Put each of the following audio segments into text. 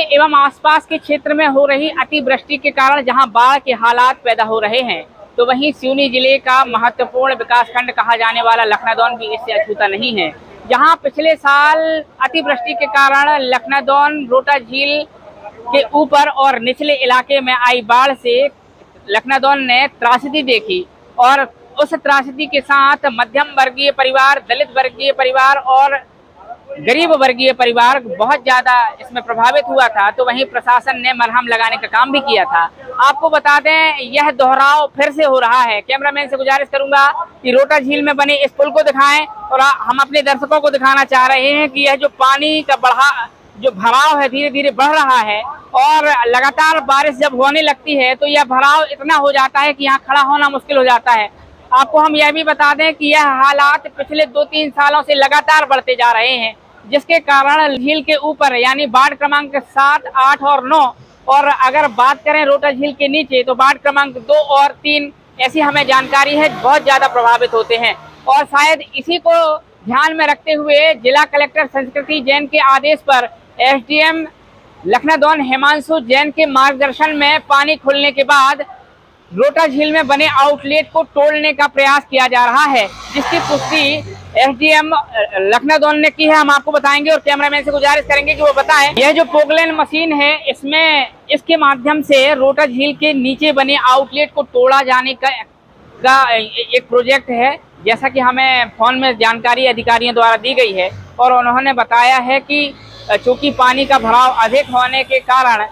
एवं आसपास के क्षेत्र में हो रही अतिवृष्टि के कारण जहां बाढ़ के हालात पैदा हो रहे हैं, तो वहीं सिवनी जिले का महत्वपूर्ण विकासखंड कहा जाने वाला लखनादौन भी इससे अछूता नहीं है। जहां पिछले साल अतिवृष्टि के कारण लखनादौन रोटा झील के ऊपर और निचले इलाके में आई बाढ़ से लखनादौन ने त्रासदी देखी और उस त्रासदी के साथ मध्यम वर्गीय परिवार, दलित वर्गीय परिवार और गरीब वर्गीय परिवार बहुत ज्यादा इसमें प्रभावित हुआ था। तो वहीं प्रशासन ने मरहम लगाने का काम भी किया था। आपको बता दें, यह दोहराव फिर से हो रहा है। कैमरामैन से गुजारिश करूंगा कि रोटा झील में बने इस पुल को दिखाएं और हम अपने दर्शकों को दिखाना चाह रहे हैं कि यह जो पानी का जो भराव है धीरे धीरे बढ़ रहा है और लगातार बारिश जब होने लगती है तो यह भराव इतना हो जाता है कि यहाँ खड़ा होना मुश्किल हो जाता है। आपको हम यह भी बता दें कि यह हालात पिछले 2-3 सालों से लगातार बढ़ते जा रहे हैं, जिसके कारण झील के ऊपर यानी वार्ड क्रमांक 7, 8 और 9 और अगर बात करें रोटा झील के नीचे तो वार्ड क्रमांक 2 और 3 ऐसी हमें जानकारी है बहुत ज्यादा प्रभावित होते हैं। और शायद इसी को ध्यान में रखते हुए जिला कलेक्टर संस्कृति जैन के आदेश पर एसडीएम लखनादौन हिमांशु जैन के मार्गदर्शन में पानी खुलने के बाद रोटा झील में बने आउटलेट को तोड़ने का प्रयास किया जा रहा है, जिसकी पुष्टि एसडीएम लखनादौन ने की है। हम आपको बताएंगे और कैमरामैन से गुजारिश करेंगे कि वो बताएं। यह जो पोगलेन मशीन है इसके माध्यम से रोटा झील के नीचे बने आउटलेट को तोड़ा जाने का एक प्रोजेक्ट है, जैसा कि हमें फोन में जानकारी अधिकारियों द्वारा दी गई है। और उन्होंने बताया है कि चूंकि पानी का भराव अधिक होने के कारण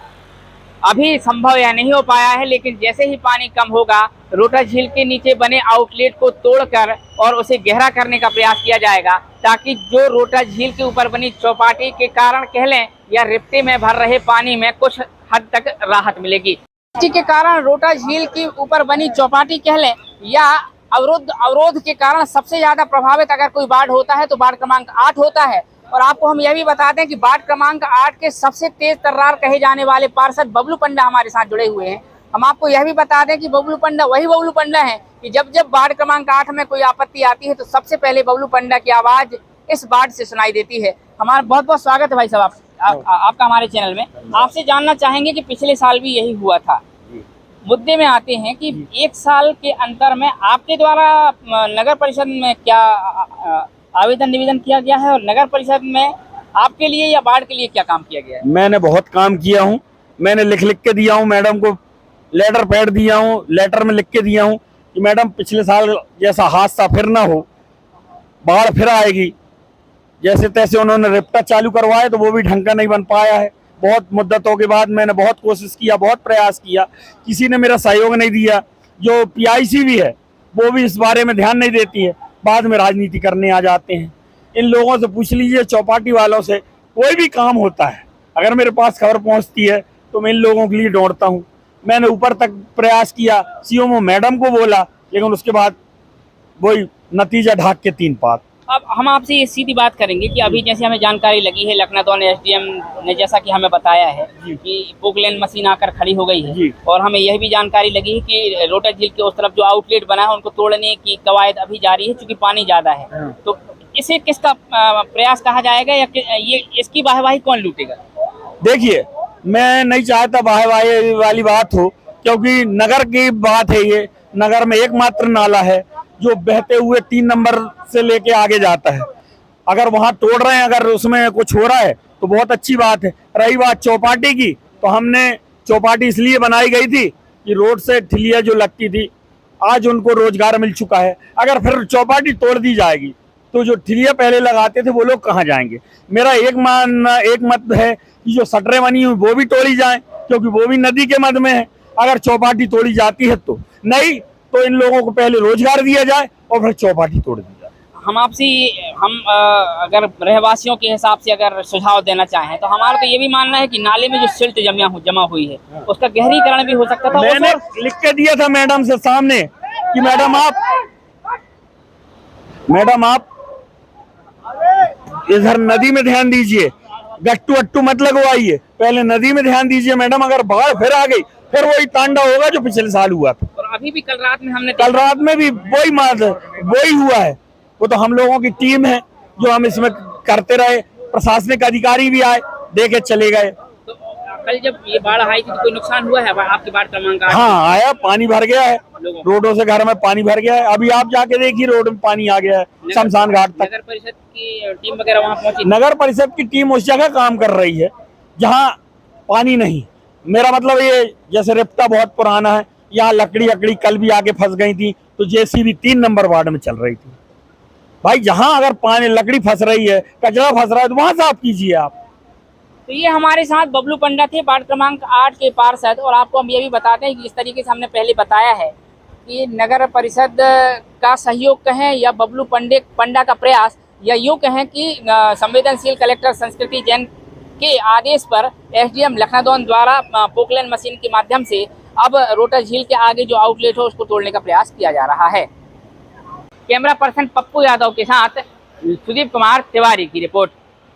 अभी संभव यह नहीं हो पाया है, लेकिन जैसे ही पानी कम होगा रोटा झील के नीचे बने आउटलेट को तोड़कर और उसे गहरा करने का प्रयास किया जाएगा, ताकि जो रोटा झील के ऊपर बनी चौपाटी के कारण कह लें या रिफ्ते में भर रहे पानी में कुछ हद तक राहत मिलेगी। इसी के कारण रोटा झील के ऊपर बनी चौपाटी कह लें या अवरोध के कारण सबसे ज्यादा प्रभावित अगर कोई वार्ड होता है तो वार्ड क्रमांक 8 होता है। और आपको हम यह भी बता दें कि वार्ड क्रमांक 8 के सबसे तेज तर्रार कहे जाने वाले पार्षद बबलू पंडा हमारे साथ जुड़े हुए हैं। हम आपको यह भी बता दें कि बबलू पंडा वही बबलू पंडा है कि जब वार्ड क्रमांक 8 में कोई आपत्ति आती है तो सबसे पहले बबलू पंडा की आवाज इस वार्ड से सुनाई देती है। हमारा बहुत बहुत स्वागत है भाई साहब आपका हमारे चैनल में। आपसे जानना चाहेंगे कि पिछले साल भी यही हुआ था। मुद्दे में आते हैं कि 1 साल के अंतर में आपके द्वारा नगर परिषद में क्या आवेदन निवेदन किया गया है और नगर परिषद में आपके लिए या वार्ड के लिए क्या काम किया गया है? मैंने बहुत काम किया हूँ। मैंने लिख के दिया हूँ, मैडम को लेटर पैड दिया हूँ, लेटर में लिख के दिया हूँ कि मैडम पिछले साल जैसा हादसा फिर ना हो, बाढ़ फिर आएगी। जैसे तैसे उन्होंने रिफ्टा चालू करवाया तो वो भी ढंग का नहीं बन पाया है। बहुत मुद्दतों के बाद मैंने बहुत कोशिश किया, बहुत प्रयास किया, किसी ने मेरा सहयोग नहीं दिया। जो पीआईसी भी है वो भी इस बारे में ध्यान नहीं देती है, बाद में राजनीति करने आ जाते हैं। इन लोगों से पूछ लीजिए, चौपाटी वालों से, कोई भी काम होता है अगर मेरे पास खबर पहुंचती है तो मैं इन लोगों के लिए दौड़ता हूं। मैंने ऊपर तक प्रयास किया, सीएमओ मैडम को बोला, लेकिन उसके बाद वही नतीजा ढाक के 3 पात। अब हम आपसे ये सीधी बात करेंगे कि अभी जैसे हमें जानकारी लगी है लखनादौन एसडीएम ने जैसा कि हमें बताया है कि पोगलेन मशीन आकर खड़ी हो गई है, और हमें यह भी जानकारी लगी है कि रोटा झील के उस तरफ जो आउटलेट बना है उनको तोड़ने की कवायद अभी जारी है, क्योंकि पानी ज्यादा है। तो इसे किसका प्रयास कहा जाएगा या ये इसकी वाहवाही कौन लूटेगा? देखिए, मैं नहीं चाहता वाहवाही वाली बात हो, क्योंकि नगर की बात है। ये नगर में एकमात्र नाला है जो बहते हुए 3 नंबर से लेके आगे जाता है। अगर वहां तोड़ रहे हैं, अगर उसमें कुछ हो रहा है तो बहुत अच्छी बात है। रही बात चौपाटी की, तो हमने चौपाटी इसलिए बनाई गई थी कि रोड से ठिलिया जो लगती थी, आज उनको रोजगार मिल चुका है। अगर फिर चौपाटी तोड़ दी जाएगी तो जो ठिलिया पहले लगाते थे वो लोग कहाँ जाएंगे? मेरा एक मत है कि जो सटरें बनी हुई वो भी तोड़ी जाए, क्योंकि वो भी नदी के मध्य में है। अगर चौपाटी तोड़ी जाती है तो नहीं, तो इन लोगों को पहले रोजगार दिया जाए और फिर चौपाटी तोड़ दी जाए। हम आपसे अगर रहवासियों के हिसाब से अगर सुझाव देना चाहें तो हमारा तो ये भी मानना है कि नाले में जो सिल्ट जमा हुई है उसका गहरीकरण भी हो सकता था। मैंने लिख के दिया था मैडम से सामने कि मैडम आप इधर नदी में ध्यान दीजिए, गट्टू अट्टू मत लगवाइए, पहले नदी में ध्यान दीजिए मैडम। अगर बाढ़ फिर आ गई फिर वही तांडव होगा जो पिछले साल हुआ था। और अभी भी कल रात में भी वही हुआ है। वो तो हम लोगों की टीम है जो हम इसमें करते रहे, प्रशासनिक अधिकारी भी आए, देखे चले गए। तो कल जब ये बाढ़ आई थी तो कोई नुकसान हुआ है आपकी वार्ड क्रमांक 8? हाँ आया, पानी भर गया है, लोगों को। रोडों से घर में पानी भर गया है। अभी आप जाके देखिए रोड में पानी आ गया है शमशान घाट तक। नगर परिषद की टीम वगैरह वहाँ पहुंची? नगर परिषद की टीम उस जगह काम कर रही है जहाँ पानी नहीं। मेरा मतलब ये जैसे रिप्ता बहुत पुराना है, यहाँ लकड़ी कल भी आके फंस गई थी, तो जेसीबी 3 नंबर वार्ड में चल रही थी। भाई जहाँ अगर पानी लकड़ी फंस रही है, कचरा फंस रहा है, तो वहां साफ कीजिए आप। तो ये हमारे साथ बबलू पंडा थे, वार्ड क्रमांक 8 के पार्षद। और आपको हम ये भी बताते हैं कि इस तरीके से हमने पहले बताया है कि नगर परिषद का सहयोग कहें या बबलू पंडा का प्रयास, या यूँ कहें कि संवेदनशील कलेक्टर संस्कृति जैन के आदेश पर एसडीएम लखनादौन द्वारा पोकलैन मशीन के माध्यम से अब रोटा झील के आगे जो आउटलेट है उसको तोड़ने का प्रयास किया जा रहा है। कैमरा पर्सन पप्पू यादव के साथ सुदीप कुमार तिवारी की रिपोर्ट।